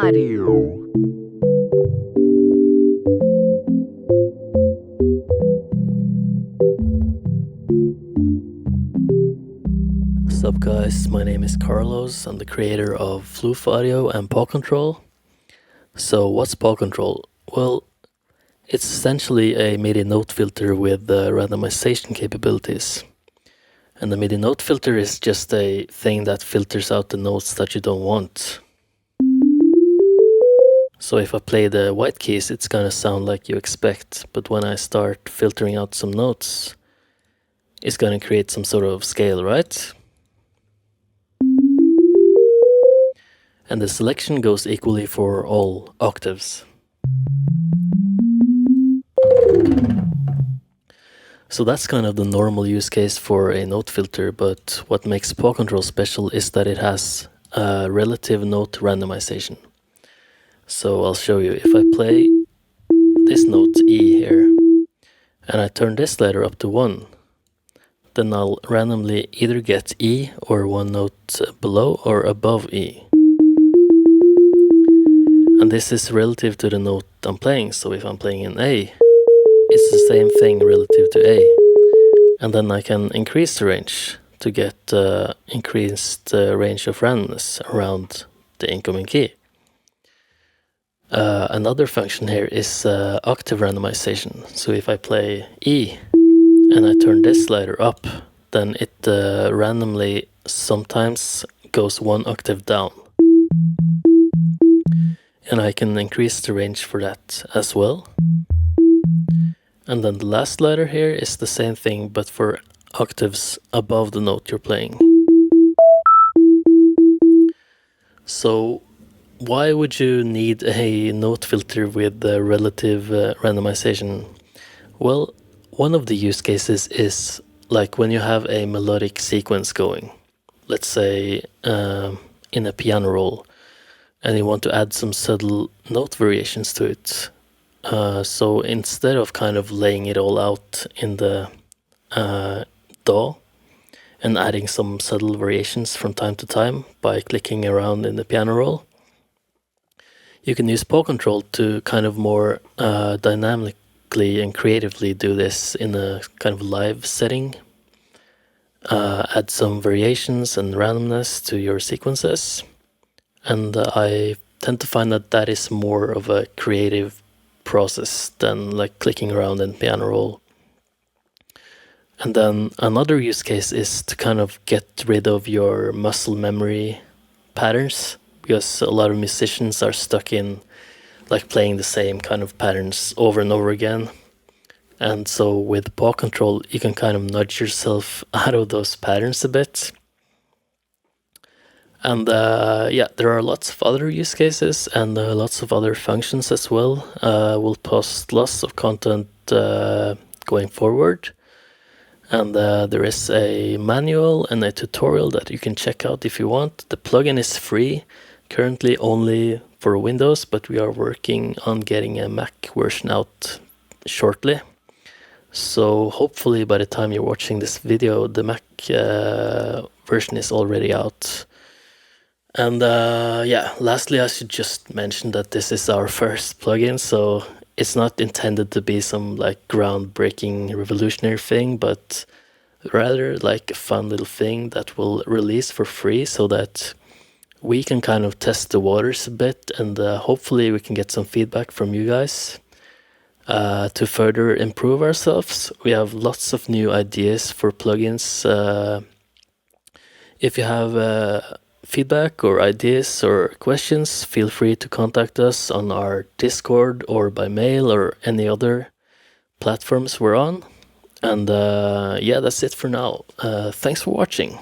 Audio. What's up guys, my name is Carlos, I'm the creator of Floof Audio and Paw Control. So what's Paw Control? Well, it's essentially a MIDI note filter with randomization capabilities. And the MIDI note filter is just a thing that filters out the notes that you don't want. So if I play the white keys, it's gonna sound like you expect, but when I start filtering out some notes, it's gonna create some sort of scale, right? And the selection goes equally for all octaves. So that's kind of the normal use case for a note filter, but what makes Paw Control special is that it has relative note randomization. So I'll show you. If I play this note E here, and I turn this slider up to 1, then I'll randomly either get E or one note below or above E. And this is relative to the note I'm playing, so if I'm playing in A, it's the same thing relative to A. And then I can increase the range to get increased range of randomness around the incoming key. Another function here is octave randomization. So if I play E and I turn this slider up, then it randomly sometimes goes one octave down. And I can increase the range for that as well. And then the last slider here is the same thing, but for octaves above the note you're playing. So why would you need a note filter with relative randomization? Well, one of the use cases is like when you have a melodic sequence going, let's say in a piano roll, and you want to add some subtle note variations to it. So instead of kind of laying it all out in the DAW and adding some subtle variations from time to time by clicking around in the piano roll, you can use Paw Control to kind of more dynamically and creatively do this in a kind of live setting. Add some variations and randomness to your sequences. And I tend to find that that is more of a creative process than like clicking around in piano roll. And then another use case is to kind of get rid of your muscle memory patterns, because a lot of musicians are stuck in like playing the same kind of patterns over and over again. And so with Paw Control, you can kind of nudge yourself out of those patterns a bit. And yeah, there are lots of other use cases and lots of other functions as well. We'll post lots of content going forward. And there is a manual and a tutorial that you can check out if you want. The plugin is free, currently only for Windows, but we are working on getting a Mac version out shortly. So hopefully by the time you're watching this video, the Mac version is already out. And yeah, lastly, I should just mention that this is our first plugin, so it's not intended to be some like groundbreaking revolutionary thing, but rather like a fun little thing that we'll release for free so that we can kind of test the waters a bit, and hopefully we can get some feedback from you guys to further improve ourselves. We have lots of new ideas for plugins. If you have feedback or ideas or questions, feel free to contact us on our Discord or by mail or any other platforms we're on. And yeah, that's it for now. Thanks for watching.